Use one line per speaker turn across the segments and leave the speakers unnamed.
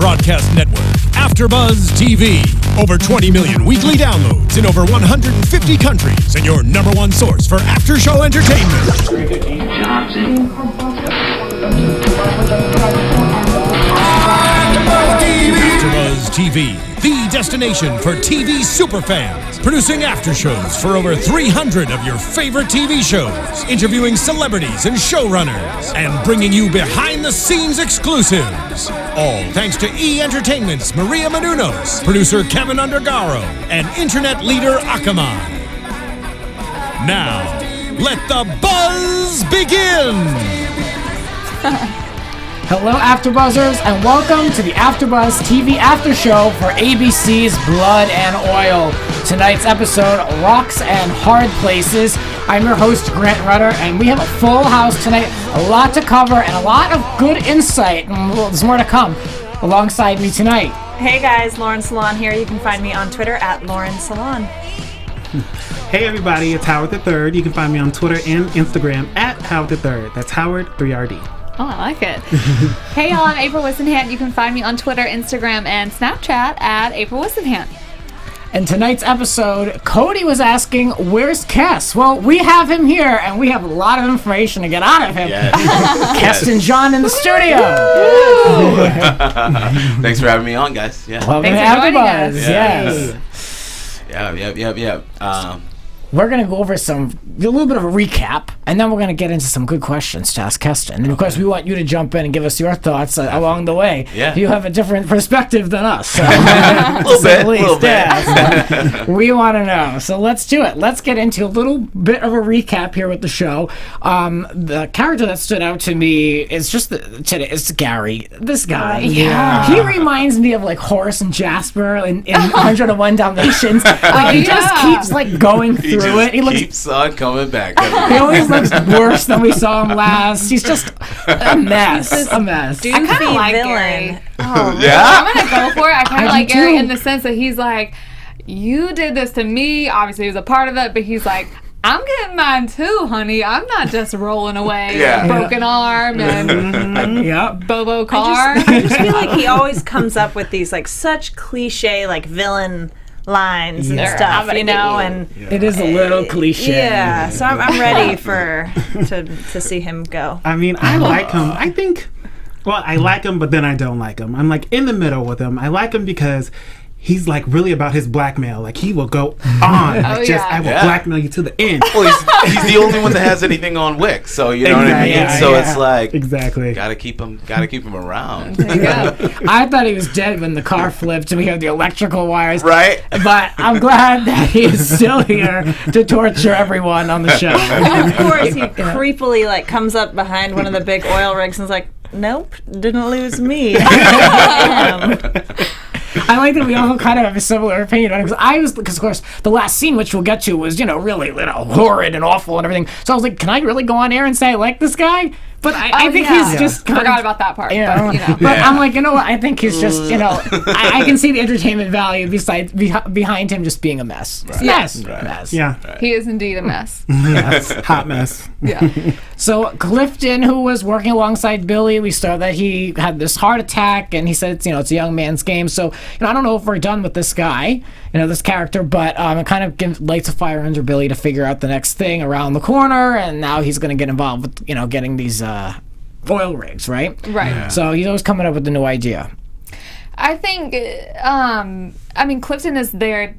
broadcast network, AFTERBUZZ TV. Over 20 million weekly downloads in over 150 countries, and your number one source for after-show entertainment. AFTERBUZZ TV, the destination for TV superfans. Producing aftershows for over 300 of your favorite TV shows. Interviewing celebrities and showrunners. And bringing you behind-the-scenes exclusives. All thanks to E! Entertainment's Maria Menounos, producer Kevin Undergaro, and internet leader Akamai. Now, let the buzz begin!
Hello, AfterBuzzers, and welcome to the AfterBuzz TV After Show for ABC's Blood and Oil. Tonight's episode, Rocks and Hard Places. I'm your host, Grant Rutter, and we have a full house tonight, a lot to cover, and a lot of good insight. There's more to come alongside me tonight.
Hey guys, Lauren Salaun here. You can find me on Twitter at Lauren Salaun.
Hey everybody, it's Howard III. You can find me on Twitter and Instagram at Howard III. That's Howard 3RD.
Oh, I like it. Hey y'all, I'm April Whisenhant. You can find me on Twitter, Instagram, and Snapchat at April Whisenhant.
In tonight's episode, Cody was asking, where's Kes? Well, we have him here, and we have a lot of information to get out of him.
Yes.
Keston John in the studio.
Thanks for having me on, guys. Yeah.
Welcome to
Thanks for joining
AfterBuzz.
us.
Yes.
Yep.
We're going to go over a little bit of a recap, and then we're going to get into some good questions to ask Keston. And of course, we want you to jump in and give us your thoughts along the way.
Yeah.
You have a different perspective than us. So,
A little bit.
Yeah, so we want to know. So let's do it. Let's get into a little bit of a recap here with the show. The character that stood out to me is it's Gary. This guy.
Yeah.
He reminds me of like Horace and Jasper in 101 Dalmatians. He just keeps like going through it. He
keeps on coming back.
He always looks worse than we saw him last. He's just a mess.
I kind of like Gary. Oh,
Yeah?
I'm going to go for it. I kind of like
do
Gary
too.
in the sense that he's like, you did this to me. Obviously, he was a part of it, but he's like, I'm getting mine too, honey. I'm not just rolling away with a broken arm and Bobo car.
I just feel like he always comes up with these like such cliche like villain lines and stuff, you know, and
it is a little cliche.
Yeah, so I'm ready to see him go.
I mean, I like him. I like him, but then I don't like him. I'm like in the middle with him. I like him because he's like really about his blackmail. Like he will go on. I will blackmail you to the end.
Well, he's the only one that has anything on Wick, so you know what I mean. It's like gotta keep him around.
There you go.
I thought he was dead when the car flipped and we had the electrical wires.
Right.
But I'm glad that he is still here to torture everyone on the show.
And of course, he creepily like comes up behind one of the big oil rigs and is like, "Nope, didn't lose me."
I like that we all kind of have a similar opinion on it because of course the last scene, which we'll get to, was really horrid and awful and everything. So I was like, can I really go on air and say I like this guy? But I think he's just kind
forgot about that part.
Yeah, but I'm like, you know what? I think he's just I can see the entertainment value behind him just being a mess.
Right.
Mess.
Yeah,
He is indeed a mess.
yes, hot mess.
Yeah.
So Clifton, who was working alongside Billy, we saw that he had this heart attack, and he said it's a young man's game. So I don't know if we're done with this guy, this character, but it kind of lights a fire under Billy to figure out the next thing around the corner, and now he's going to get involved with getting these oil rigs, right?
Right. Yeah.
So he's always coming up with a new idea.
I think, Clifton is there.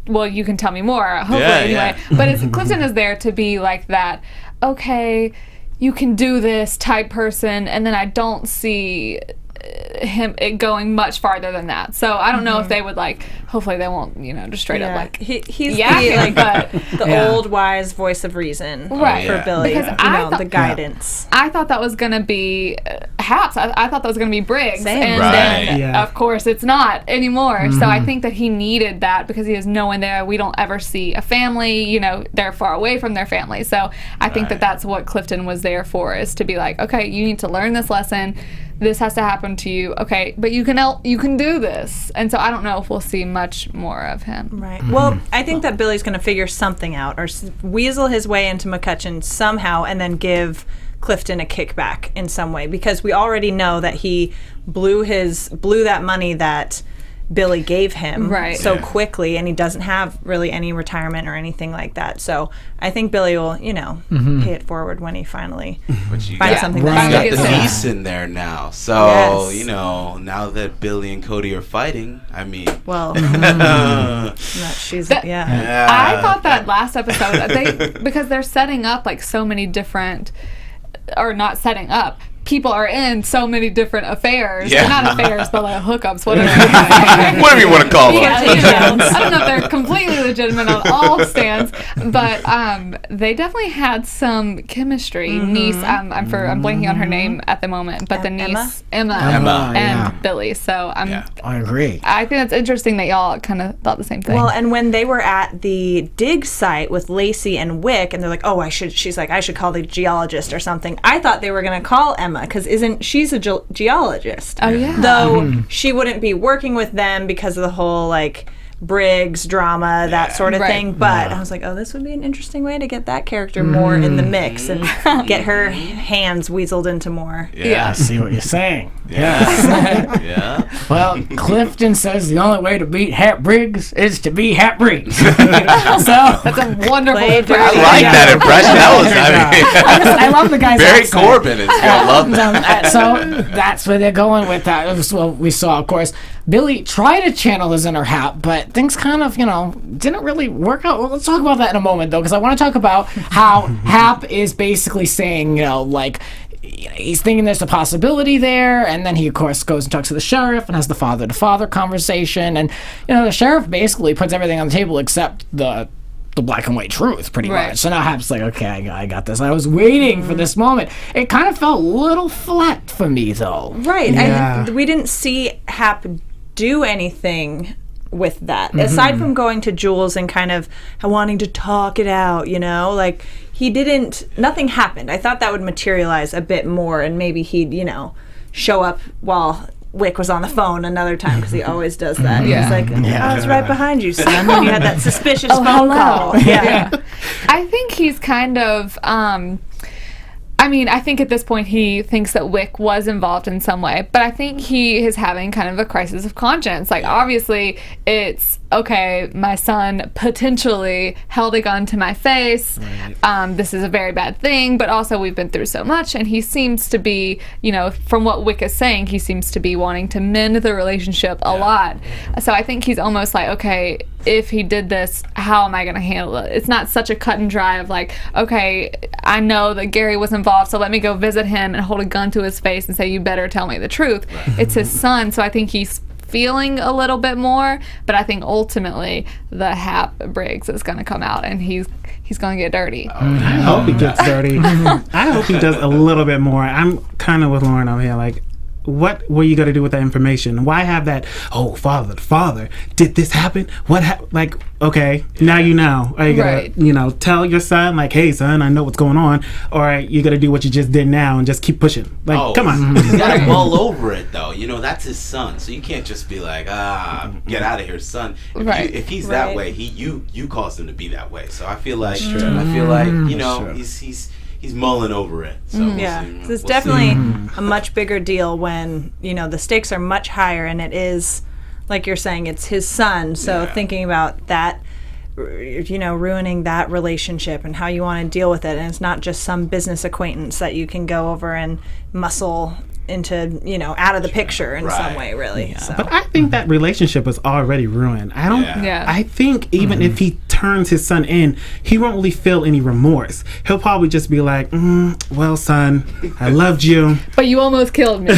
Well, you can tell me more, hopefully, anyway. But Clifton is there to be like that, okay, you can do this type person, and then I don't see it going much farther than that. So I don't know if they would hopefully they won't, just straight up
he's the old wise voice of reason for Billy. Because the guidance.
I thought that was gonna be Haps. I thought that was gonna be Briggs.
Same.
And then of course it's not anymore. So I think that he needed that because he has no one there. We don't ever see a family, they're far away from their family. So I think that that's what Clifton was there for, is to be like, okay, you need to learn this lesson. This has to happen to you, okay? But you can do this, and so I don't know if we'll see much more of him.
Right. Well, I think that Billy's going to figure something out, or weasel his way into McCutcheon somehow, and then give Clifton a kickback in some way, because we already know that he blew that money that Billy gave him so quickly, and he doesn't have really any retirement or anything like that. So I think Billy will, pay it forward when he finally finds something that
he's got the niece in there now. So, now that Billy and Cody are fighting, I mean...
Well,
I thought that last episode, because they're setting up like so many different... Or not setting up. People are in so many different affairs. Yeah. Not affairs, but like hookups, whatever.
Whatever you want to call them.
I don't know if they're completely legitimate on all stands, but they definitely had some chemistry. Niece, I'm blanking on her name at the moment, but the niece, Emma and Billy. So
I agree.
I think that's interesting that y'all kind of thought the same thing.
Well, and when they were at the dig site with Lacey and Wick, and they're like, she's like, I should call the geologist or something. I thought they were going to call Emma, because she's a geologist.
Oh, yeah.
Though she wouldn't be working with them because of the whole, like, Briggs drama, that sort of thing. But I was like, this would be an interesting way to get that character more in the mix and get her hands weaseled into more.
I see what you're saying. Well, Clifton says the only way to beat Hap Briggs is to be Hap Briggs. So
that's a wonderful impression.
I like that impression. That was,
I love the guy's
Barry
accent.
Corbin. I love that.
So that's where they're going with that. Well, we saw, of course, Billy tried to channel his inner Hap, but things kind of, didn't really work out. Well, let's talk about that in a moment, though, because I want to talk about how Hap is basically saying, he's thinking there's a possibility there, and then he, of course, goes and talks to the sheriff and has the father-to-father conversation, and, the sheriff basically puts everything on the table except the black and white truth, pretty much. So now Hap's like, okay, I got this. I was waiting for this moment. It kind of felt a little flat for me, though.
Right. Yeah. We didn't see Hap do anything with that, aside from going to Jules and kind of wanting to talk it out, like nothing happened. I thought that would materialize a bit more, and maybe he'd, show up while Wick was on the phone another time, because he always does that. He's like, I was right behind you, son. And you had that suspicious phone call.
I think he's kind of... I think at this point he thinks that Wick was involved in some way, but I think he is having kind of a crisis of conscience. Like, obviously, it's, okay, my son potentially held a gun to my face. Right. This is a very bad thing, but also we've been through so much, and he seems to be, from what Wick is saying, he seems to be wanting to mend the relationship a lot. So I think he's almost like, okay, if he did this, how am I going to handle it? It's not such a cut and dry of like, okay, I know that Gary was involved, so let me go visit him and hold a gun to his face and say, you better tell me the truth. Right. It's his son, so I think he's feeling a little bit more, but I think ultimately the Hap Briggs is going to come out, and he's going to get dirty.
I hope he gets dirty. I hope he does a little bit more. I'm kind of with Lauren over here, like, what were you going to do with that information? Why have that, father, did this happen? What happened? Like, okay, now you know. Are you going to, tell your son, like, hey, son, I know what's going on? Or are you going to do what you just did now and just keep pushing? Like, come on.
He's got to mull over it, though. That's his son. So you can't just be like, get out of here, son. If he's that way, you caused him to be that way. So I feel like, he's mulling over it. So
it's definitely a much bigger deal when, the stakes are much higher, and it is, like you're saying, it's his son. So thinking about that, ruining that relationship and how you want to deal with it. And it's not just some business acquaintance that you can go over and muscle into, out of the picture in some way, really. So.
But I think that relationship was already ruined. I think even if he turns his son in, he won't really feel any remorse. He'll probably just be like, well, son, I loved you,
but you almost killed me.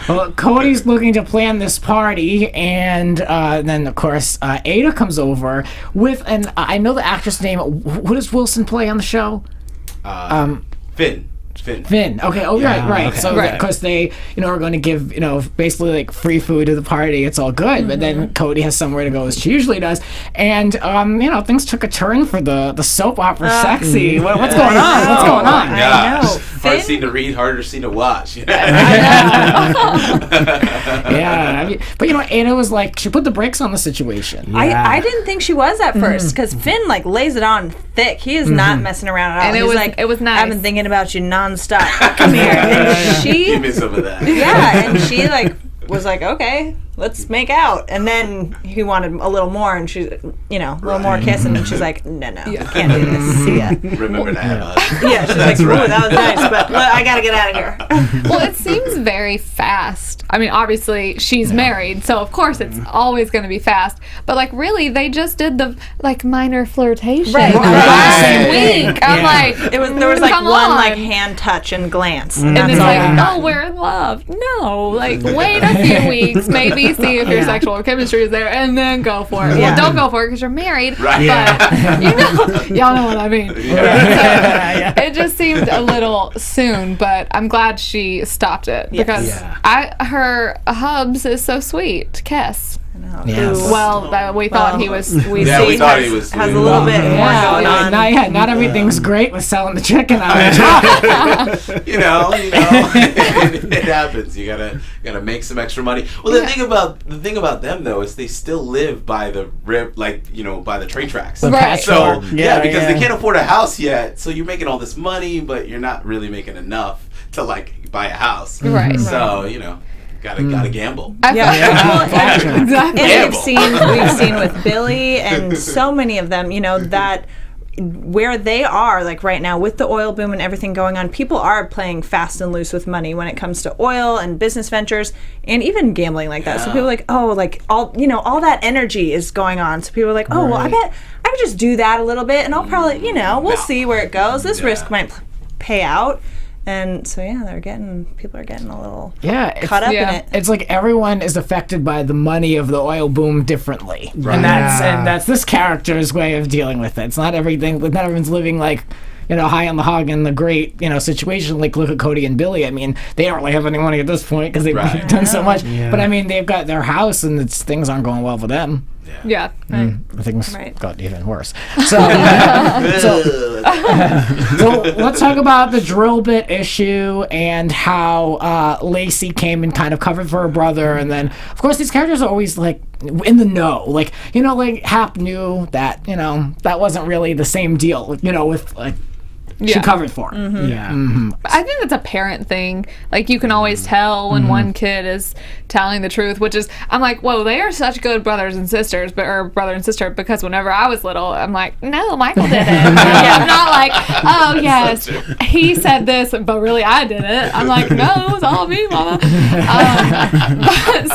Well, Cody's looking to plan this party, and then, of course, Ada comes over with, and I know the actress name. What does Wilson play on the show? Finn. Okay. Oh, yeah. Right. Okay. So, because they, are going to give, basically like free food to the party. It's all good. But then Cody has somewhere to go, as she usually does. And, things took a turn for the soap opera sexy. What's going on? What's going on?
I know. Hard scene to read, harder scene to watch.
Yeah, I mean, but Ada was like, she put the brakes on the situation.
Yeah. I didn't think she was at first, because Finn like lays it on thick. He is not messing around at all.
And
it was nice. I've been thinking about you nonstop. Come here. And she
give me some of that.
Yeah, and she like was like, okay, let's make out. And then he wanted a little more, and she's, a little more kissing, and she's like, no, can't do this. See ya.
Remember to have us.
Yeah, she's like, ooh, that was nice, but I gotta get out of here.
Well, it seems very fast. I mean, obviously, she's married, so of course it's always going to be fast. But, like, really, they just did the, like, minor flirtation last week. I'm like,
there was like one like hand touch and glance.
And it's like, oh, we're in love. No, like, wait a few weeks, maybe see if your sexual chemistry is there, and then go for it. Well, don't go for it because you're married. Right. But, y'all know what I mean. It just seemed a little soon, but I'm glad she stopped it because her hubs is so sweet. Kes.
Yes.
Well, we thought he was.
We thought he was.
Has a little bit more going on.
Not everything's great with selling the chicken out.
It happens. You gotta make some extra money. Well, the thing about them though is they still live by the by the train tracks.
Right.
So because they can't afford a house yet, so you're making all this money, but you're not really making enough to like buy a house.
Right.
So gotta gamble.
Exactly.
And we've seen with Billy and so many of them, that where they are like right now with the oil boom and everything going on, people are playing fast and loose with money when it comes to oil and business ventures and even gambling like that. So people are like, oh, like all that energy is going on. So people are like, oh, well, I bet I could just do that a little bit and I'll probably, we'll see where it goes. This risk might pay out. And so people are getting a little caught up in it.
It's like everyone is affected by the money of the oil boom differently,
right.
and that's this character's way of dealing with it. It's not everything. Not everyone's living like high on the hog in the great situation. Like look at Cody and Billy. I mean, they don't really have any money at this point because they've done so much. Yeah. But I mean, they've got their house, and things aren't going well for them.
Yeah.
Things got even worse. So let's talk about the drill bit issue and how Lacey came and kind of covered for her brother, and then of course these characters are always like in the know, like Hap knew that that wasn't really the same deal, with like. She covered for him.
Mm-hmm. Yeah. Mm-hmm. I think it's a parent thing. Like, you can always tell when one kid is telling the truth, which is, I'm like, whoa, they are such good brothers and sisters, or brother and sister, because whenever I was little, I'm like, no, Michael did it. I'm not like, oh, yes, he said this, but really I did it. I'm like, no, it was all me, mama.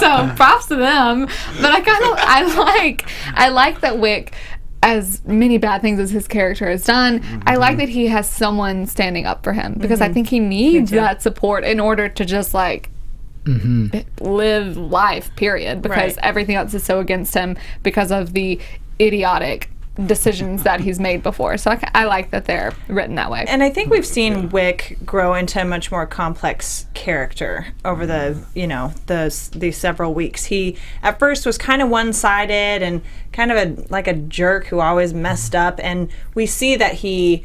So, props to them. But I like that Wick, as many bad things as his character has done, I like that he has someone standing up for him, because I think he needs that support in order to just like live life, period, because everything else is so against him because of the idiotic decisions that he's made before. So I like that they're written that way.
And I think we've seen Wick grow into a much more complex character over these several weeks. He at first was kind of one-sided and kind of a jerk who always messed up, and we see that he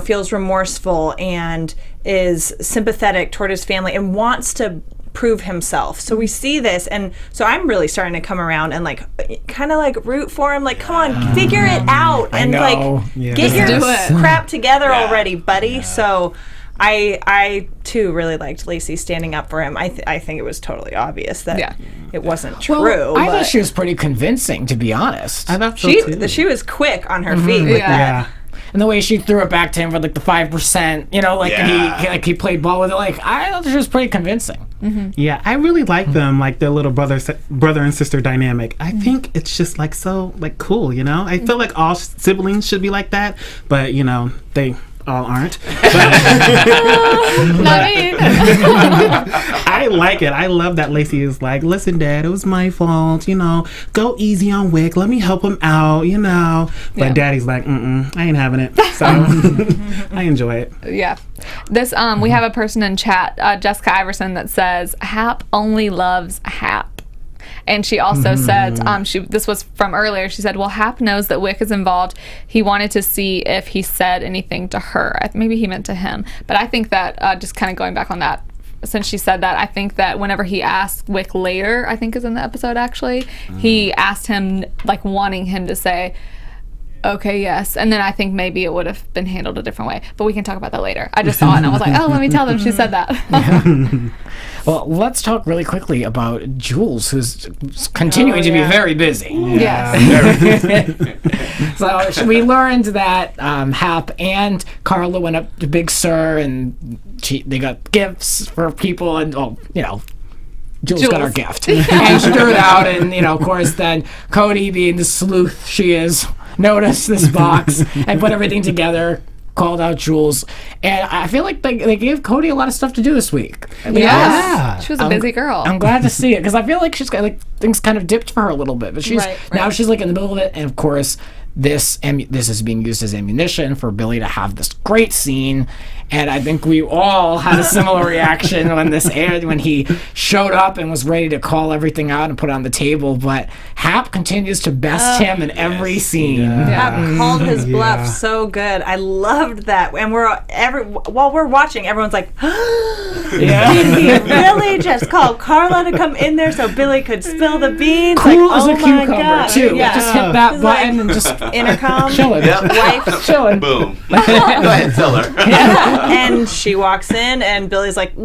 feels remorseful and is sympathetic toward his family and wants to prove himself. So we see this, and so I'm really starting to come around and kind of root for him, come on, figure it out and get your crap together already, buddy. So I too really liked Lacey standing up for him. I think it was totally obvious that it wasn't true.
Well, I thought she was pretty convincing, to be honest.
I thought so too.
She was quick on her feet with that.
And the way she threw it back to him for the 5%, he played ball with it. I thought she was pretty convincing.
Mm-hmm. Yeah, I really like them, their little brother and sister dynamic. I think it's just so cool, I feel like all siblings should be like that, but they all aren't. I like it. I love that Lacey is like, listen, Dad, it was my fault. Go easy on Wick. Let me help him out. But Daddy's like, I ain't having it. So I enjoy it.
Yeah. This we have a person in chat, Jessica Iverson, that says Hap only loves Hap. And she also said, this was from earlier, she said, well, Hap knows that Wick is involved. He wanted to see if he said anything to her. Maybe he meant to him. But I think that, just kind of going back on that, since she said that, I think that whenever he asked Wick later, I think is in the episode actually, he asked him, like, wanting him to say, okay, yes. And then I think maybe it would have been handled a different way. But we can talk about that later. I just saw it and I was like, oh, let me tell them she said that.
Well, let's talk really quickly about Jules, who's continuing to be very busy.
Yes.
So we learned that Hap and Carla went up to Big Sur and they got gifts for people and, Jules got our gift. And she threw it out and, of course, then Cody, being the sleuth she is, noticed this box and put everything together, called out Jules, and I feel like they gave Cody a lot of stuff to do this week.
She was a busy girl.
I'm glad to see it because I feel like she's got things kind of dipped for her a little bit, but she's now she's in the middle of it, and of course this is being used as ammunition for Billy to have this great scene. And I think we all had a similar reaction when this aired, when he showed up and was ready to call everything out and put it on the table. But Hap continues to best him in every scene.
Hap called his bluff so good. I loved that. And while we're watching, everyone's like, did he really just call Carla to come in there so Billy could spill the beans?
Cool
like,
as a cucumber, too.
Yeah.
Just hit that button and just
intercom.
Chilling.
Wife.
Chilling.
Boom. Go ahead, tell her.
And she walks in, and Billy's like, see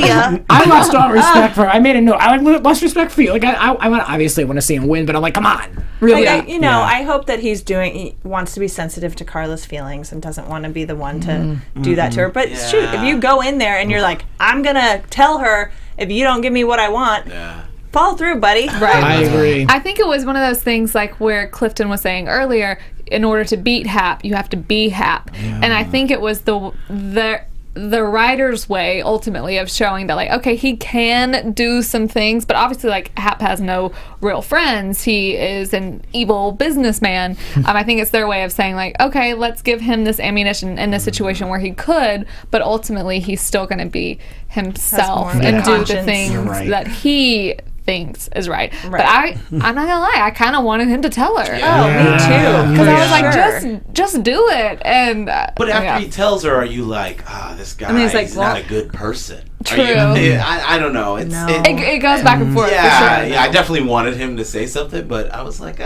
ya.
I lost all respect for her. I made a note. I lost respect for you. Like I obviously want to see him win, but I'm like, come on, really?
I hope that he wants to be sensitive to Carla's feelings and doesn't want to be the one to do that to her. But shoot, if you go in there and you're like, I'm gonna tell her if you don't give me what I want. Follow through, buddy.
Right.
I agree.
I think it was one of those things like where Clifton was saying earlier, in order to beat Hap, you have to be Hap. Yeah. And I think it was the writer's way ultimately of showing that, like, okay, he can do some things, but obviously, like, Hap has no real friends. He is an evil businessman. I think it's their way of saying, like, okay, let's give him this ammunition in this situation where he could, but ultimately he's still going to be himself and do the things that he thinks is right. But I'm not gonna lie, I kind of wanted him to tell her.
Me too.
Because I was like, just do it. And
but after he tells her, are you like, this guy is not a good person?
True.
I don't know.
It goes back and forth.
Yeah,
for sure.
I definitely wanted him to say something, but I was like,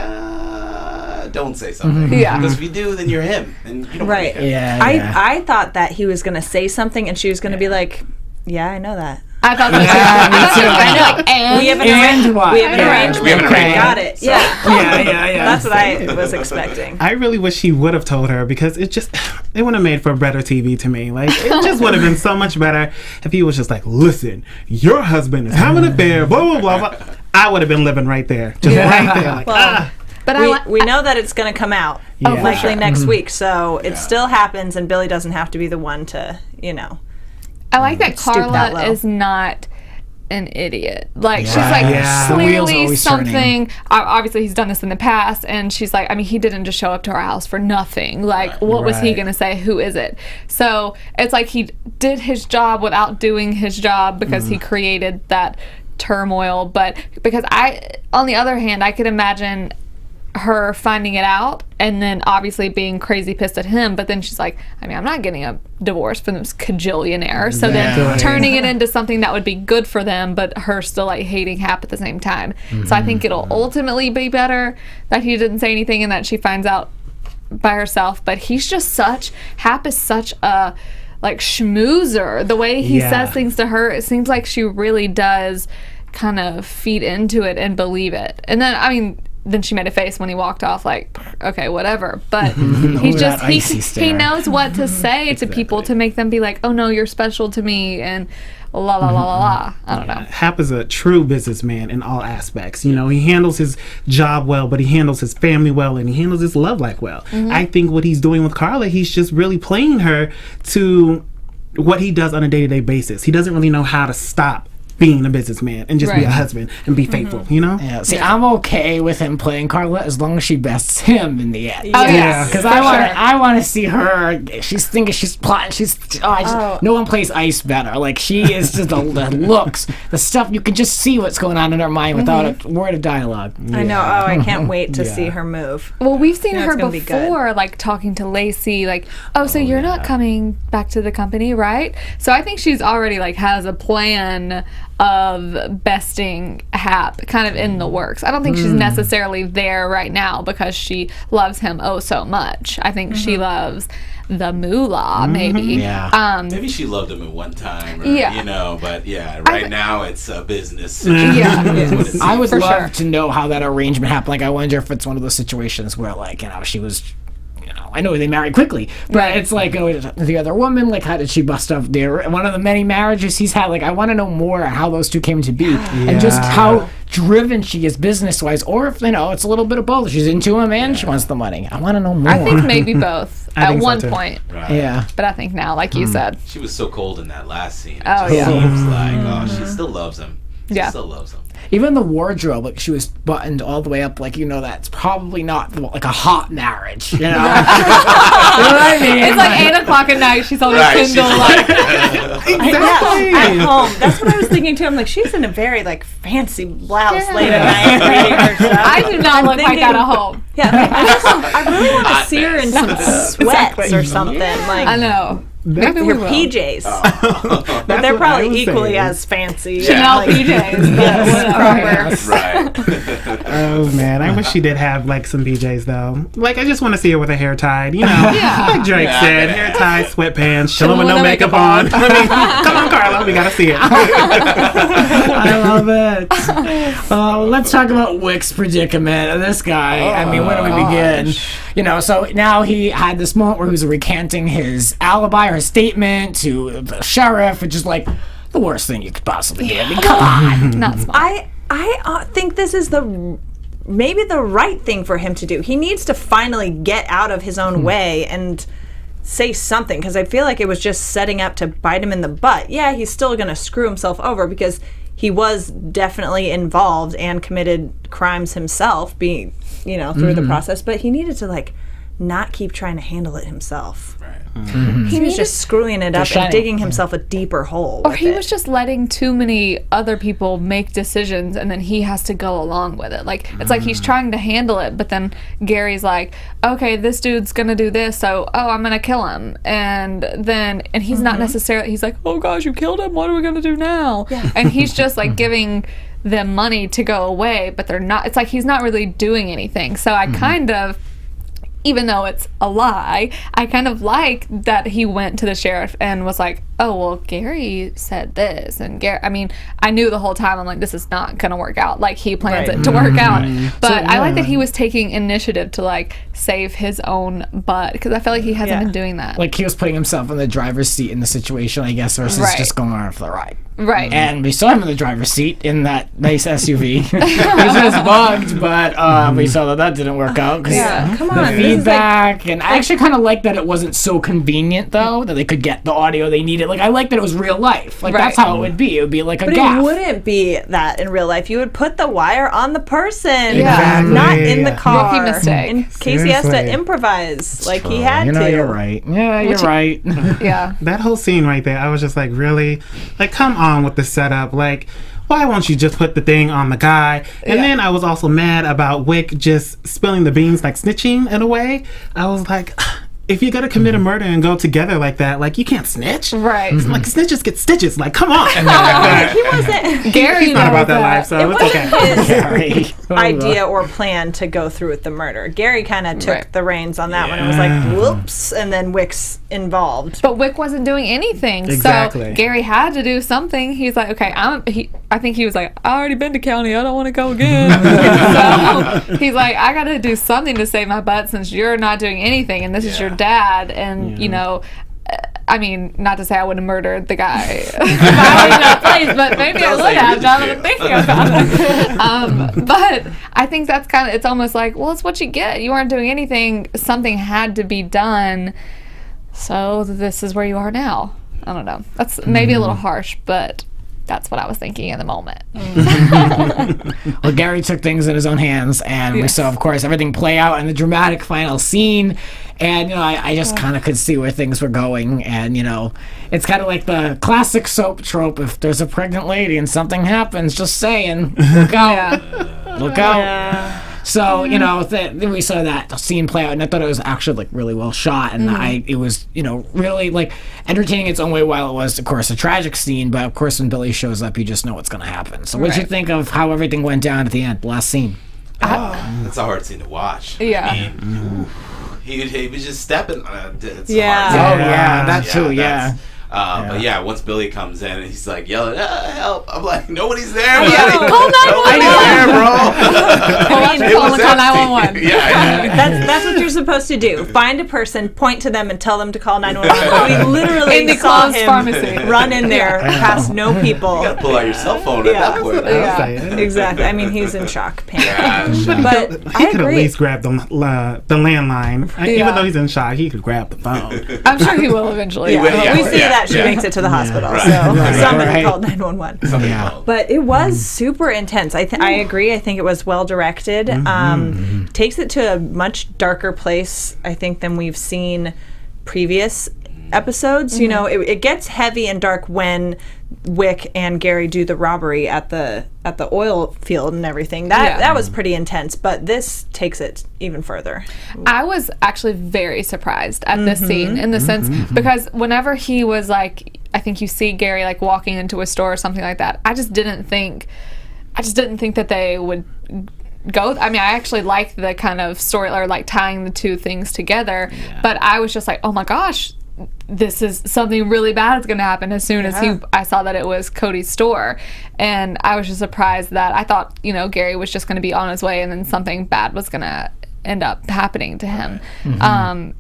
don't say something.
Yeah.
Because if you do, then you're him, and you don't want to be him.
I thought that he was gonna say something, and she was gonna be like, yeah, I know that.
I thought that too.
I know. And we have an arrangement. Got it. Yeah. That's what I was expecting.
I really wish he would have told her, because it would have made for better TV to me. Like, it just would have been so much better if he was just like, listen, your husband is having an affair, blah, blah, blah, blah. I would have been living right there. Just right there. Like,
But we know that it's going to come out likely next week, so it still happens, and Billy doesn't have to be the one to,
I like that Carla is not an idiot. Like, she's like, clearly something. Obviously, he's done this in the past, and she's like, I mean, he didn't just show up to our house for nothing. Like, what was he going to say? Who is it? So it's like he did his job without doing his job because he created that turmoil. But because on the other hand, I could imagine her finding it out and then obviously being crazy pissed at him, but then she's like, I mean, I'm not getting a divorce from this cajillionaire, so then turning it into something that would be good for them, but her still like hating Hap at the same time. So I think it'll ultimately be better that he didn't say anything and that she finds out by herself. But Hap is such a like schmoozer. The way he says things to her, it seems like she really does kind of feed into it and believe it. And then then she made a face when he walked off, like, okay, whatever. But he knows what to say to people to make them be like, oh no, you're special to me, and la la la la la. I don't know.
Hap is a true businessman in all aspects. He handles his job well, but he handles his family well, and he handles his love life well. I think what he's doing with Carla, he's just really playing her to what he does on a day-to-day basis. He doesn't really know how to stop being a businessman and just be a husband and be faithful, you know?
Yeah. See, I'm okay with him playing Carla as long as she bests him in the end.
Oh, yeah.
Because I want to see her. She's thinking, she's plotting. No one plays Ice better. Like, she is just the looks, the stuff. You can just see what's going on in her mind without a word of dialogue.
I know. Oh, I can't wait to see her move.
Well, we've seen her before, like talking to Lacey, like, so you're not coming back to the company, right? So I think she's already like has a plan of besting Hap kind of in the works. I don't think she's necessarily there right now because she loves him so much. I think she loves the moolah, maybe.
Yeah.
Maybe she loved him at one time, or, but right now it's a business.
I would love to know how that arrangement happened. Like, I wonder if it's one of those situations where, like, she was, I know they married quickly, but it's like, the other woman, like, how did she bust up there? One of the many marriages he's had. Like, I want to know more how those two came to be and just how driven she is business-wise, or if, it's a little bit of both. She's into him and she wants the money. I want to know more.
I think maybe both at one point.
Right.
Yeah.
But I think now, like you said.
She was so cold in that last scene. It
Seems
like, she still loves him. She still loves him.
Even the wardrobe, like, she was buttoned all the way up, like, that's probably not like a hot marriage, you know? You know what I mean?
It's like 8 o'clock at night. She's on the Kindle, like.
Exactly. At home. That's what I was thinking too. I'm like, she's in a very like fancy blouse late at night reading her stuff.
I do not look like that at home.
Yeah, I really want to see her in some sweats or something. Like,
I know.
Maybe her PJs. But they're probably equally as fancy.
Chanel PJs.
Right.
Oh man, I wish she did have like some PJs though. Like, I just want to see her with her hair tied, like Drake said, hair tied, sweatpants, chilling with no makeup on. I mean, come on, Carla, we gotta see it.
I love it. Let's talk about Wick's predicament. This guy. I mean, where do we begin? So now he had this moment where he was recanting his alibi or his statement to the sheriff, which is like the worst thing you could possibly do. I mean, come on.
Not smart.
I think this is maybe the right thing for him to do. He needs to finally get out of his own way and say something, because I feel like it was just setting up to bite him in the butt. Yeah, he's still going to screw himself over because he was definitely involved and committed crimes himself, being, through the process, but he needed to like not keep trying to handle it himself.
Right.
He was just screwing it up and digging himself a deeper hole.
Or he was just letting too many other people make decisions, and then he has to go along with it. Like, it's like he's trying to handle it, but then Gary's like, okay, this dude's gonna do this, so I'm gonna kill him. And he's not necessarily, he's like, oh gosh, you killed him, what are we gonna do now? Yeah. And he's just like giving them money to go away, but they're not, it's like he's not really doing anything. So I kind of, even though it's a lie, I kind of like that he went to the sheriff and was like, oh, well, Gary said this. And Gary, I mean, I knew the whole time, I'm like, this is not going to work out. Like, he plans it to work out. But I like that he was taking initiative to, like, save his own butt, because I feel like he hasn't been doing that.
Like, he was putting himself in the driver's seat in the situation, I guess, versus just going on for the ride.
Right.
And we saw him in the driver's seat in that nice SUV. He was just bugged, but we saw that didn't work out.
Come on.
Feedback. And I actually kind of like that it wasn't so convenient, though, that they could get the audio they needed. Like, I like that it was real life. Like, that's how it would be. It would be like a gaff.
It wouldn't be that in real life. You would put the wire on the person,
not
in the car.
Rookie mistake.
In case he has to improvise like he had to.
You're right. Yeah, you're right.
Yeah.
That whole scene right there, I was just like, really? Like, come on with the setup. Like, why won't you just put the thing on the guy? And then I was also mad about Wick just spilling the beans, like snitching in a way. I was like, if you're gonna commit a murder and go together like that, like, you can't snitch.
Right.
Like, snitches get stitches. Like, come on.
He wasn't.
Gary's
not about that life, so it's okay.
His idea or plan to go through with the murder. Gary kind of took the reins on that one. It was like, whoops, and then Wick's involved.
But Wick wasn't doing anything, so Gary had to do something. He's like, okay, I think he was like, I already been to county, I don't want to go again. So he's like, I got to do something to save my butt since you're not doing anything, and this is your dad, and you know. I mean, not to say I would have murdered the guy if I was in that place, but maybe I would have, now that I'm thinking about it. But I think that's kind of, it's almost like, well, it's what you get. You aren't doing anything. Something had to be done. So this is where you are now. I don't know. That's maybe a little harsh, but That's what I was thinking in the moment.
Well, Gary took things in his own hands, and we saw, of course, everything play out in the dramatic final scene. And, you know, I just kind of could see where things were going. And, you know, it's kind of like the classic soap trope. If there's a pregnant lady and something happens, just saying, look out. Look out. Yeah. So, you know, we saw that scene play out, and I thought it was actually, like, really well shot. And it was, you know, really, like, entertaining its own way while it was, of course, a tragic scene. But, of course, when Billy shows up, you just know what's going to happen. So what did you think of how everything went down at the end, the last scene?
That's a hard scene to watch.
Yeah.
I mean, he was just stepping. It's hard.
That too, yeah.
But yeah, once Billy comes in and he's like yelling, help, I'm like, nobody's there.
Call 911.
Call
911.
That's what you're supposed to do. Find a person, point to them, and tell them to call 911. We literally
in the
saw
closed
him
pharmacy.
Run in there past no people.
You gotta pull out your cell phone at that point.
Exactly. I mean, he's in shock, panic.
But he could at least grab the landline. Even though he's in shock, he could grab the phone.
I'm sure he will eventually.
We see that she makes it to the hospital, so somebody called 911. But it was super intense. I agree. I think it was well directed. Takes it to a much darker place, I think, than we've seen previous episodes. You know, it gets heavy and dark when Wick and Gary do the robbery at the oil field and everything. That was pretty intense, but this takes it even further.
I was actually very surprised at this scene in the sense because whenever he was like, I think you see Gary like walking into a store or something like that, I just didn't think that they would go. I mean, I actually liked the kind of story or like tying the two things together, but I was just like, oh my gosh, this is something really bad is going to happen as soon as I saw that it was Cody's store. And I was just surprised that I thought, you know, Gary was just going to be on his way and then something bad was going to end up happening to him.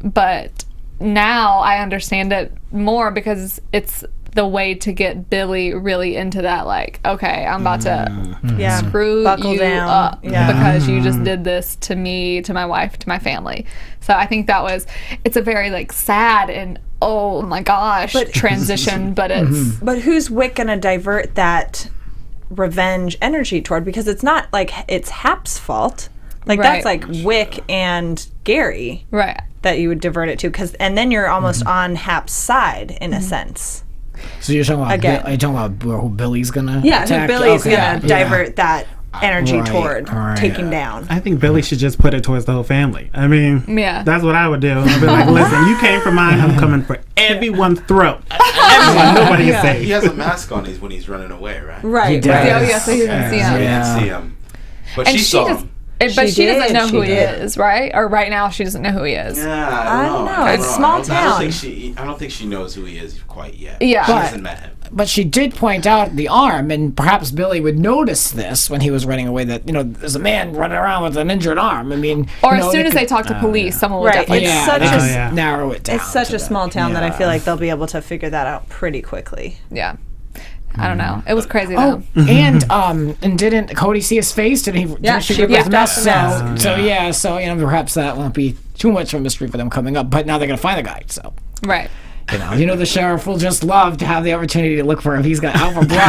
But now I understand it more because it's the way to get Billy really into that, like, okay, I'm about to screw
buckle
you
down
up because you just did this to me, to my wife, to my family. So I think it's a very like sad and oh my gosh transition, but it's
but who's Wick gonna divert that revenge energy toward? Because it's not like it's Hap's fault. Like that's like Wick and Gary that you would divert it to, and then you're almost on Hap's side in a sense.
So you're talking about are you talking about who Billy's gonna attack?
Who Billy's gonna divert that energy toward taking down.
I think Billy should just put it towards the whole family. I mean, that's what I would do. I'd be like, listen, you came for mine, I'm coming for everyone's throat. Everyone, nobody is safe.
He has a mask on when he's running away, right?
Right.
He does.
So he didn't see him.
He didn't see him. But she saw him.
But she doesn't know who he is, right? Or right now she doesn't know who he is.
Yeah,
I don't know. It's a small town.
I don't think she knows who he is quite yet.
Yeah.
She hasn't met him.
But she did point out the arm, and perhaps Billy would notice this when he was running away, that, you know, there's a man running around with an injured arm. I mean...
Or as soon as they talk to police, someone would definitely...
narrow it down.
It's such a small town that I feel like they'll be able to figure that out pretty quickly.
Yeah. I don't know. It was crazy though.
And didn't Cody see his face? Didn't she rip his mask? So you know, perhaps that won't be too much of a mystery for them coming up. But now they're gonna find the guy. So you know, the sheriff will just love to have the opportunity to look for him. He's got out for blood.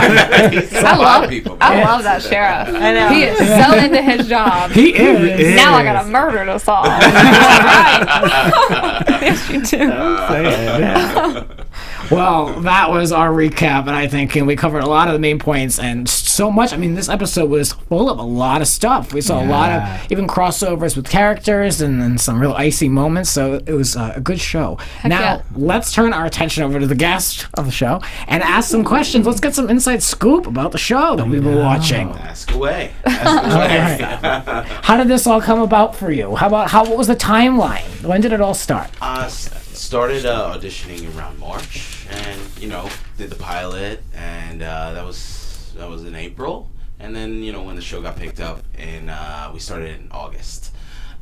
I love that sheriff. I know. He is so into his job.
He is.
Now I got a murder to solve. Right. Yes, you do.
Well, that was our recap, and I think we covered a lot of the main points, and so much. I mean, this episode was full of a lot of stuff. We saw a lot of even crossovers with characters and some real icy moments, so it was a good show. Let's turn our attention over to the guest of the show and ask some questions. Let's get some inside scoop about the show that we've been watching.
Ask away.
How did this all come about for you? What was the timeline? When did it all start?
Started auditioning around March, and did the pilot, and that was in April, and then when the show got picked up, and we started in August,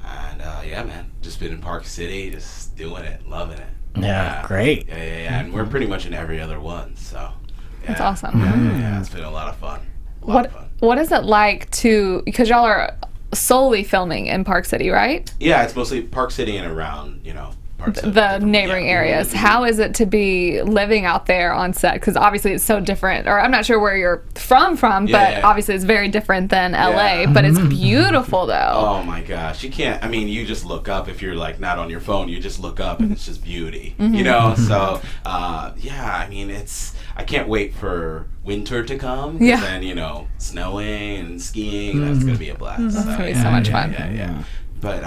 and man, just been in Park City, just doing it, loving it.
Yeah, great.
Yeah, and we're pretty much in every other one, so
that's awesome.
Yeah, it's been a lot of fun.
What is it like because y'all are solely filming in Park City, right?
Yeah, it's mostly Park City and around, parts of
the neighboring areas. How is it to be living out there on set? Because obviously it's so different. Or I'm not sure where you're from, but obviously it's very different than LA. But it's beautiful though.
Oh my gosh, you can't. I mean, you just look up if you're like not on your phone. You just look up and it's just beauty. You know. So I mean, I can't wait for winter to come. Then snowing and skiing. That's gonna be a blast.
That's gonna be so much fun.
Yeah. But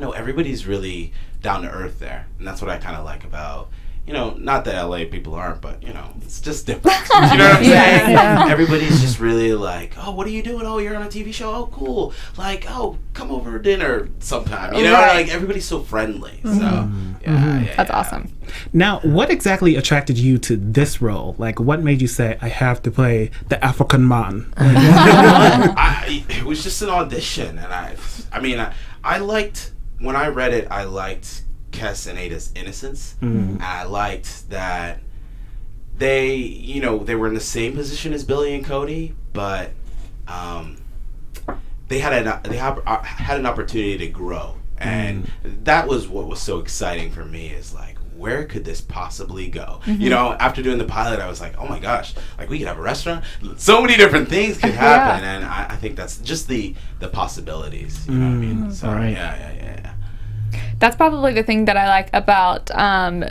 no, everybody's really down to earth there, and that's what I kind of like about. Not that LA people aren't, but it's just different. You know what I'm saying? Everybody's just really like, oh, what are you doing? Oh, you're on a TV show. Oh, cool. Like, oh, come over for dinner sometime. Like everybody's so friendly. So
that's awesome.
Now, what exactly attracted you to this role? Like, what made you say, I have to play the African man?
It was just an audition, and I liked when I read it. I liked Kes and Ada's innocence. And I liked that they were in the same position as Billy and Cody, but they had an opportunity to grow, and that was what was so exciting for me. Is like, where could this possibly go? After doing the pilot, I was like, oh my gosh, like we could have a restaurant. So many different things could happen, and I think that's just the possibilities. You know what I mean? So, yeah.
That's probably the thing that I like about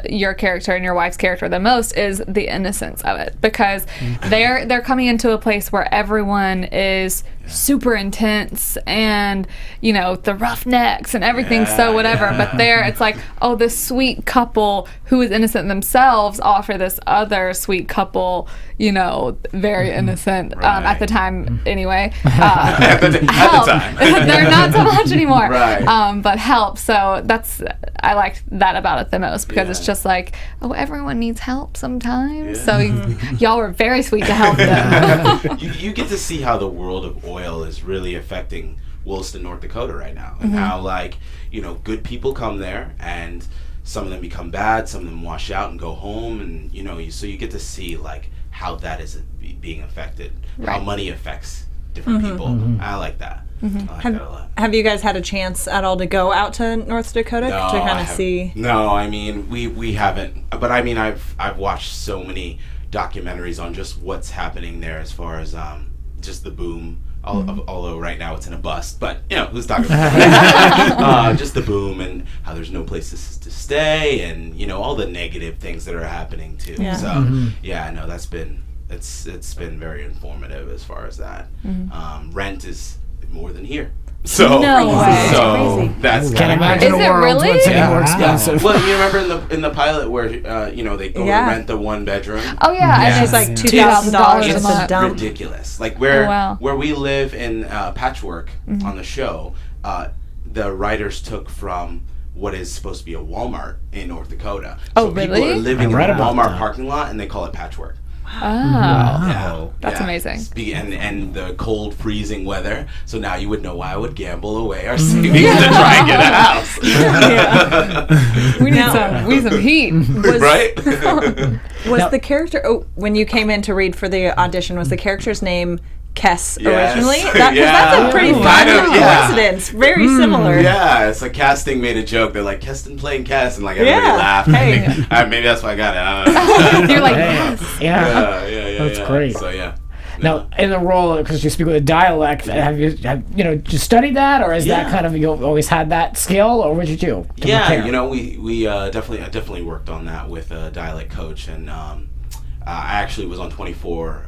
your character and your wife's character the most is the innocence of it, because they're coming into a place where everyone is super intense and the roughnecks and everything, so whatever, but it's like, oh, this sweet couple who is innocent themselves offer this other sweet couple very innocent at the time anyway,
at the time.
They're not so much anymore,
right.
But help. So I like that about it the most, because it's just like, oh, everyone needs help sometimes. So y'all were very sweet to help them.
You get to see how the world of oil is really affecting Williston, North Dakota right now, and how good people come there, and some of them become bad, some of them wash out and go home, and so you get to see like how that is being affected, how money affects different people. I like that. I like that a lot.
Have you guys had a chance at all to go out to North Dakota to kind of see?
No, I mean we haven't. But I mean I've watched so many documentaries on just what's happening there as far as just the boom. Although right now it's in a bust, but who's talking about that? Just the boom and how there's no places to stay, and all the negative things that are happening too. So no, it's been very informative as far as that. Rent is more than here. So,
no way.
So that's
Can't imagine
is
a
it
world
really?
where it's any more expensive.
Well, you remember in the pilot where they go to rent the one bedroom.
Oh yeah, and
it's like $2,000
It's
a dump.
ridiculous. Like where we live in Patchwork on the show, the writers took from what is supposed to be a Walmart in North Dakota.
Oh,
so
really?
People are living in a Walmart
that.
parking lot, and they call it Patchwork.
Oh, that's amazing.
And the cold, freezing weather. So now you would know why I would gamble away our savings to try and get a house.
We need some heat.
Right?
Was the character, when you came in to read for the audition, was the character's name Kes originally? That's a pretty fun coincidence. Very similar.
Yeah, it's like casting made a joke. They're like, Keston playing Kes, and like everybody laughed.
Hey.
Maybe that's why I got it. I don't know.
You're like, yes.
Yeah. That's great.
So yeah.
Now, in the role, because you speak with a dialect, have you studied that, or is that kind of, you always had that skill, or what did you do?
Yeah, we definitely worked on that with a dialect coach, and I actually was on 24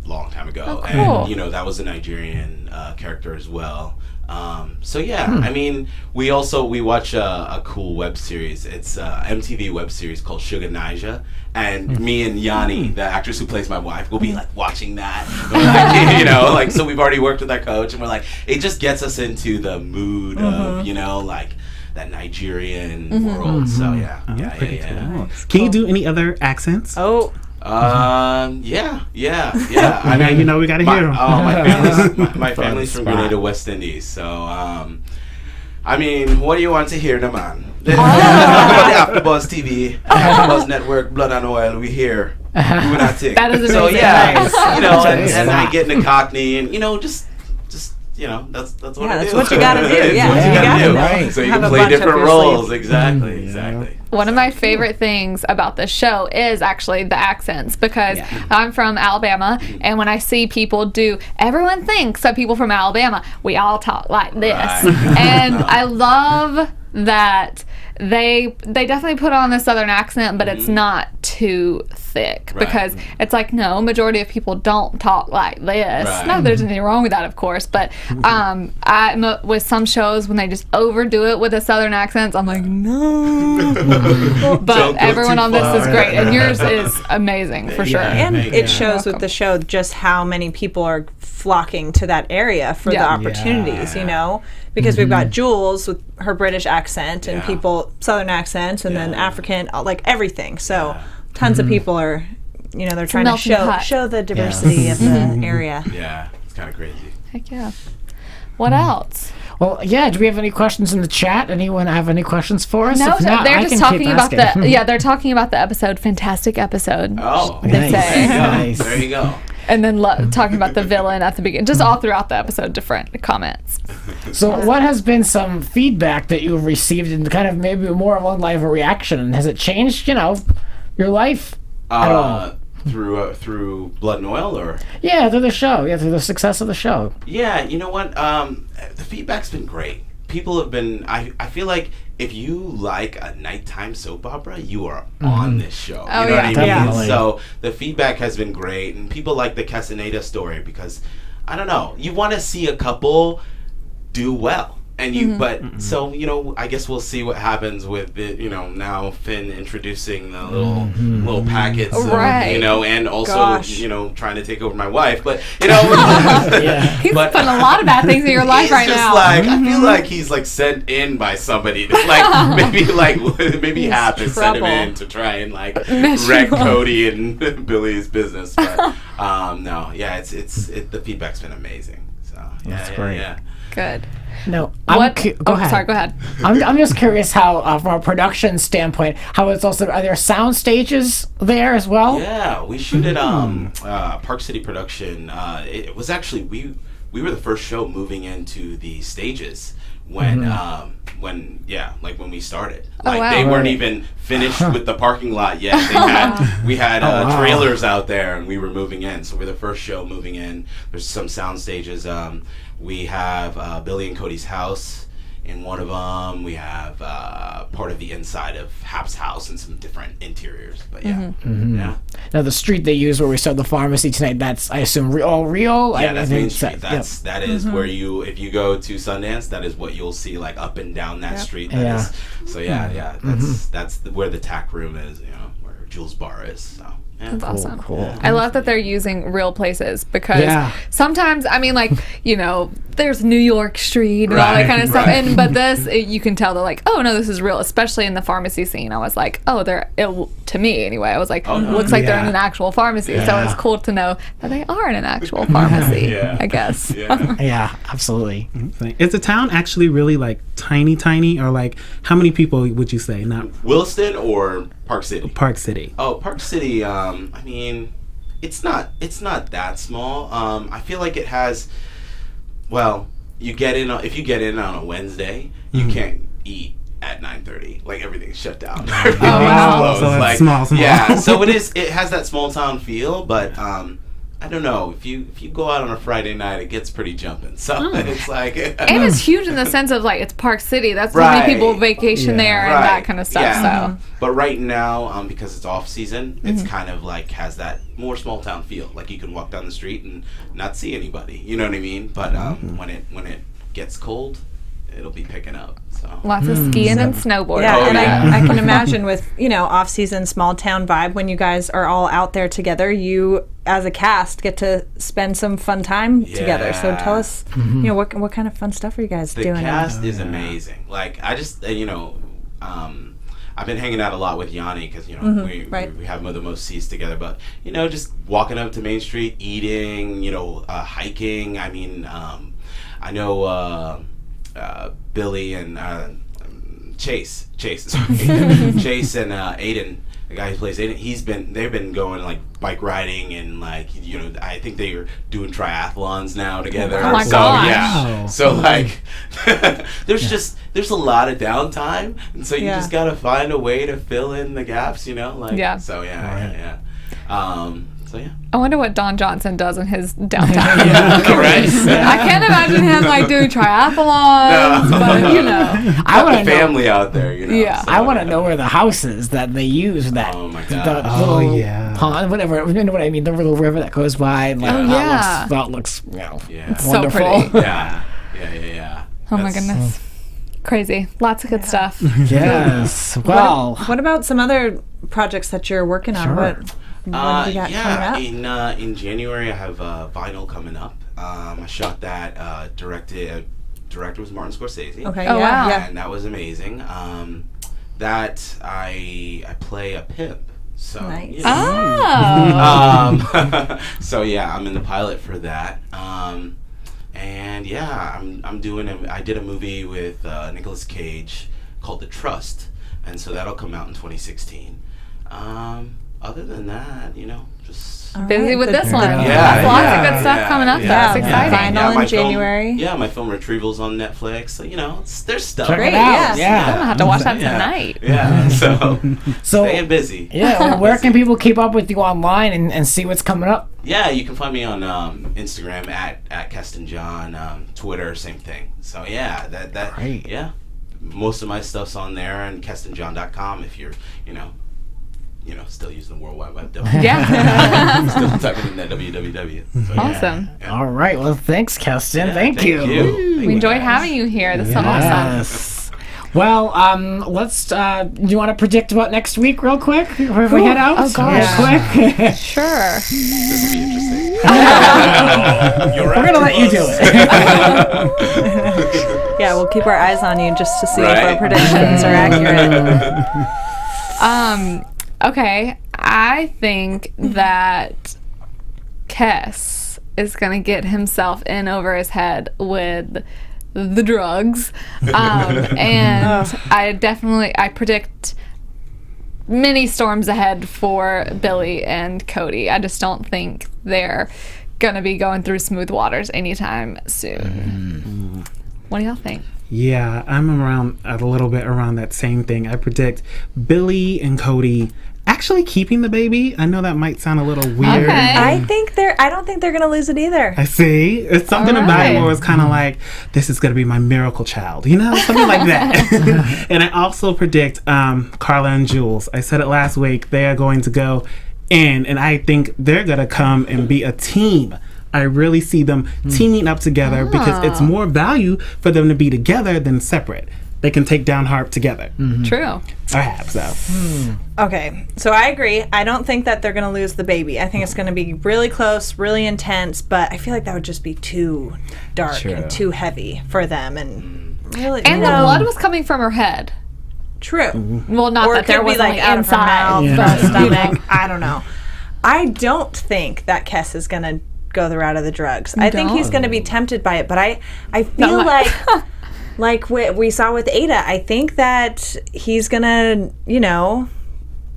long time ago.
Oh, cool.
And that was a Nigerian character as well. I mean, we watch a cool web series. It's a MTV web series called Sugar Naija, and me and Yanni, the actress who plays my wife, will be like watching that. Like, so we've already worked with our coach, and we're like, it just gets us into the mood of like that Nigerian world. So yeah.
Cool. Can you do any other accents?
Oh.
Yeah. I
mean, we gotta hear them.
My family's from Grenada, West Indies. So, I mean, what do you want to hear, man? AfterBuzz TV, AfterBuzz Network, Blood and Oil. We here doing our thing.
That is amazing.
So yeah,
Nice.
and I get into Cockney, and just that's what
Yeah,
I
that's
do.
what you gotta do.
It's
Yeah,
what you
you
gotta do.
right.
So you
Have
can
a
play
bunch up
different
your
roles.
sleeve.
Exactly.
One of my favorite things about this show is actually the accents, because I'm from Alabama, and when I see people everyone thinks that people from Alabama, we all talk like this.
Right.
And I love that they definitely put on the Southern accent, but it's not too thick, because it's like, no, majority of people don't talk like this.
Right.
Not that there's anything wrong with that, of course, but with some shows, when they just overdo it with the Southern accents, I'm like, no. But everyone on this is great, and yours is amazing for sure.
And it shows with the show just how many people are flocking to that area for the opportunities, because we've got Jules with her British accent and people Southern accents, and then African, like everything. So tons of people are, they're trying to show the diversity of the area.
Yeah, it's kind of crazy.
Heck yeah. What else?
Well, do we have any questions in the chat? Anyone have any questions for us?
No,
If not,
they're
I
just
can
talking
keep
about
asking.
they're talking about the episode. Fantastic episode.
Oh,
They say.
Nice.
there you go.
And then talking about the villain at the beginning, just all throughout the episode, different comments.
So what has been some feedback that you've received, and kind of maybe more along the line of a reaction? Has it changed, your life at all?
Through Blood and Oil, or
Through the show. Through the success of the show.
yeah, you know what? The feedback's been great. People have been. I feel like if you like a nighttime soap opera, you are on this show.
Oh,
You know what I mean?
definitely.
So the feedback has been great, and people like the Castaneda story because I don't know. You want to see a couple do well. And so I guess we'll see what happens with it. Now Finn introducing the little packets,
Right.
and also
Gosh.
trying to take over my wife. But
He's putting a lot of bad things in your life right
just
now.
like I feel like he's like sent in by somebody. Maybe Hap has sent him in to try and wreck Cody and Billy's business. But the feedback's been amazing. So
That's great.
Yeah.
Good.
No,
Go
ahead.
Sorry, go ahead.
I'm just curious how, from a production standpoint, how it's also, are there sound stages there as well?
Yeah, we shoot at Park City Production. It was actually we were the first show moving into the stages when we started.
wow.
They weren't even finished with the parking lot yet. We had trailers out there, and we were moving in. So we're the first show moving in. There's some sound stages. We have Billy and Cody's house in one of them. We have part of the inside of Hap's house and some different interiors. But yeah.
Now the street they use where we saw the pharmacy tonight, that's, I assume, all real?
Yeah, that's Main Street.
That
That is where if you go to Sundance, that is what you'll see up and down that street. So that's where the tack room is. Where Jules' bar is. So. Yeah.
That's awesome.
Cool.
I love that they're using real places, because sometimes, there's New York Street and all that kind of stuff. But this, you can tell they're like, oh no, this is real. Especially in the pharmacy scene, I was like, to me anyway, I was like, looks like they're in an actual pharmacy. Yeah. So it's cool to know that they are in an actual pharmacy. I guess.
Yeah, absolutely.
Is the town actually really tiny, or how many people would you say? Not
Williston or Park City?
Park City.
Oh, Park City. It's not that small. I feel like it has. Well, if you get in on a Wednesday, you can't eat at 9:30. Everything's shut down. Everything's closed.
So that's small.
Yeah. So it has that small town feel, but I don't know. If you go out on a Friday night, it gets pretty jumping. So it's
and it's huge in the sense of it's Park City. That's how many people vacation there and that kind of stuff.
Yeah.
So,
but right now, because it's off season, it's kind of has that more small town feel. You can walk down the street and not see anybody. You know what I mean? But when it gets cold, it'll be picking up. So
lots of skiing and snowboarding.
Yeah, I can imagine with off-season small town vibe, when you guys are all out there together, you as a cast get to spend some fun time together. So tell us, what kind of fun stuff are you guys doing?
The cast is amazing. I just I've been hanging out a lot with Yanni because we have the most seats together. But just walking up to Main Street, eating, hiking. I know Billy and Chace and Adan the guy who plays Aiden, they've been going like bike riding and like I think they are doing triathlons now together.
Oh my
so
gosh.
yeah, so like there's a lot of downtime, and so you just gotta find a way to fill in the gaps, So yeah. So yeah.
I wonder what Don Johnson does in his downtime.
Right.
I can't imagine him like doing triathlons, but
I want to
family out there,
Yeah.
So,
I want to know where the house is that they use. That
Oh my
the
gosh.
little pond, whatever. You know what I mean? The little river that goes by. Like, that looks
So
wonderful.
pretty.
Yeah.
Oh my goodness. Crazy. Lots of good stuff.
Yes. Well,
What about some other projects that you're working on? What do you got coming up?
In January I have Vinyl coming up. I shot that. Director was Martin Scorsese.
Okay.
Oh, wow.
Yeah.
And that was amazing. That I play a pimp. So
Nice.
Oh.
so yeah, I'm in the pilot for that. And yeah, I'm doing I did a movie with Nicolas Cage called The Trust, and so that'll come out in 2016. Other than that, just
Busy with this one.
Yeah,
Lots of good stuff coming up.
Yeah.
That's exciting.
Vinyl in
my
January.
My film Retrieval's on Netflix. So, there's stuff.
check
Great,
it out.
yeah.
I'm gonna have to watch that tonight.
Yeah, so
So
staying busy.
yeah, where can people keep up with you online and see what's coming up?
Yeah, you can find me on Instagram at Keston John, Twitter, same thing. So yeah, that
Great.
yeah, most of my stuff's on there, and KestonJohn.com if you're still using the World Wide Web.
Yeah.
Still typing in that www. So, yeah,
Awesome.
yeah.
All right. Well, thanks, Keston.
Yeah,
thank you.
We enjoyed having you here. This is awesome.
Yes. Well, let's. Do you want to predict about next week, real quick, before we head out?
Oh, gosh.
Real quick.
Sure.
This will be interesting.
You're
We're gonna let you do it.
Yeah, we'll keep our eyes on you just to see if
Right.
our predictions are accurate.
Okay. I think that Kes is gonna get himself in over his head with the drugs, and I predict many storms ahead for Billy and Cody. I just don't think they're gonna be going through smooth waters anytime soon. What do y'all think?
Yeah, I'm around a little bit around that same thing. I predict Billy and Cody actually keeping the baby. I know that might sound a little weird.
Okay.
I don't think they're gonna lose it either.
I see. It's something
All
about it
right.
where it's kind of like, this is going to be my miracle child, something like that. And I also predict Carla and Jules. I said it last week. They are going to go in, and I think they're going to come and be a team. I really see them teaming up together because it's more value for them to be together than separate. They can take down Harp together.
True.
Perhaps so.
Okay, so I agree. I don't think that they're going to lose the baby. I think it's going to be really close, really intense, but I feel like that would just be too dark and too heavy for them. And really,
And the blood was coming from her head.
true.
Well, not
Or
that
it
there
could
was
be like
like
inside
inside.
the stomach. I don't know. I don't think that Kes is going to go the route of the drugs. I think he's going to be tempted by it, but I feel like what we saw with Ada, I think that he's going to,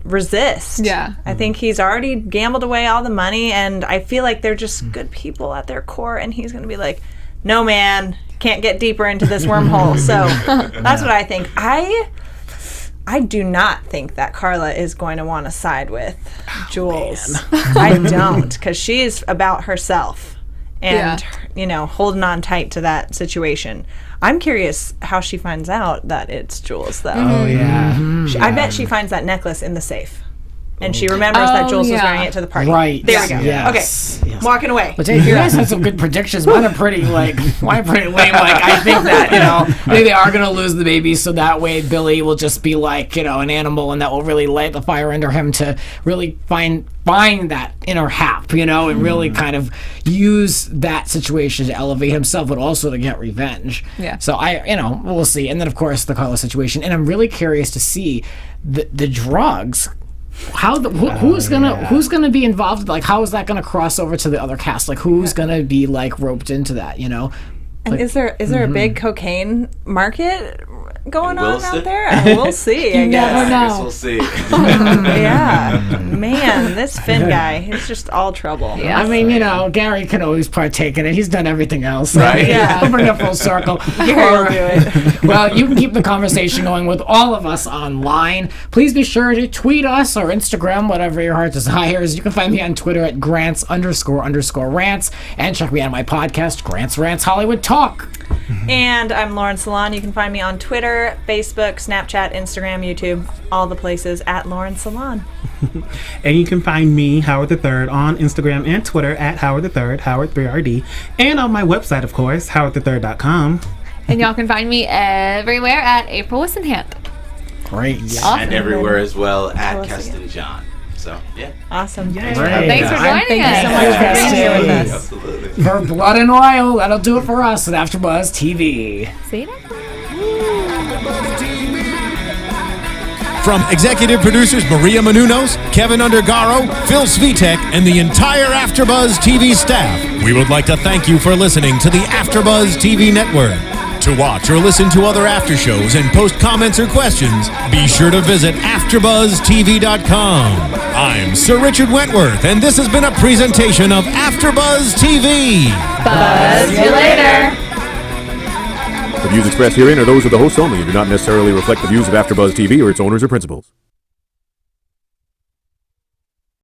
resist.
Yeah.
I think he's already gambled away all the money, and I feel like they're just good people at their core, and he's going to be like, no, man, can't get deeper into this wormhole. So that's what I think. I do not think that Carla is going to want to side with Jules. I don't, because she's about herself and, holding on tight to that situation. I'm curious how she finds out that it's Jules, though.
Oh, yeah.
I bet she finds that necklace in the safe. And she remembers that Jules was wearing it to the party.
Right.
There we go.
Yes.
Okay.
Yes.
Walking away.
But you guys had some good predictions. Mine are pretty lame. Like I think that maybe they are gonna lose the baby, so that way Billy will just be like an animal, and that will really light the fire under him to really find that inner Hap, and really kind of use that situation to elevate himself, but also to get revenge.
Yeah.
So we'll see, and then of course the Carla situation, and I'm really curious to see the drugs. Who's gonna be involved? Like, how is that gonna cross over to the other cast? Like, who's gonna be roped into that?
And is there a big cocaine market going on
Williston?
out there? We'll see. I
You
guess.
never
I guess
know.
we'll see.
Yeah, man, this Finn guy, he's just all trouble.
Yeah.
I mean, you know, Gary can always partake in it. He's done everything else.
Right.
Yeah.
He'll bring it full circle.
Gary will do it.
Well, you can keep the conversation going with all of us online. Please be sure to tweet us or Instagram, whatever your heart desires. You can find me on Twitter at Grants__rants, and check me out on my podcast, Grants Rants Hollywood Talk.
And I'm Lauren Salaun. You can find me on Twitter, Facebook, Snapchat, Instagram, YouTube, all the places at Lauren Salaun.
And you can find me, Howard III, on Instagram and Twitter at Howard III, Howard3RD, and on my website, of course, howard3rd.com.
And y'all can find me everywhere at April Whisenhant.
Great.
Awesome.
And everywhere as well at
Tell us
Keston John. So, yeah.
Awesome.
Great.
Thanks for joining
Thank
us.
you so much for being here with us.
Absolutely.
For Blood and Oil, that'll do it for us at AfterBuzz TV.
See you next time.
From executive producers Maria Menounos, Kevin Undergaro, Phil Svitek, and the entire AfterBuzz TV staff, we would like to thank you for listening to the AfterBuzz TV network. To watch or listen to other after shows and post comments or questions, be sure to visit AfterBuzzTV.com. I'm Sir Richard Wentworth, and this has been a presentation of AfterBuzz TV.
Buzz you later.
The views expressed herein are those of the hosts only and do not necessarily reflect the views of AfterBuzz TV or its owners or principals.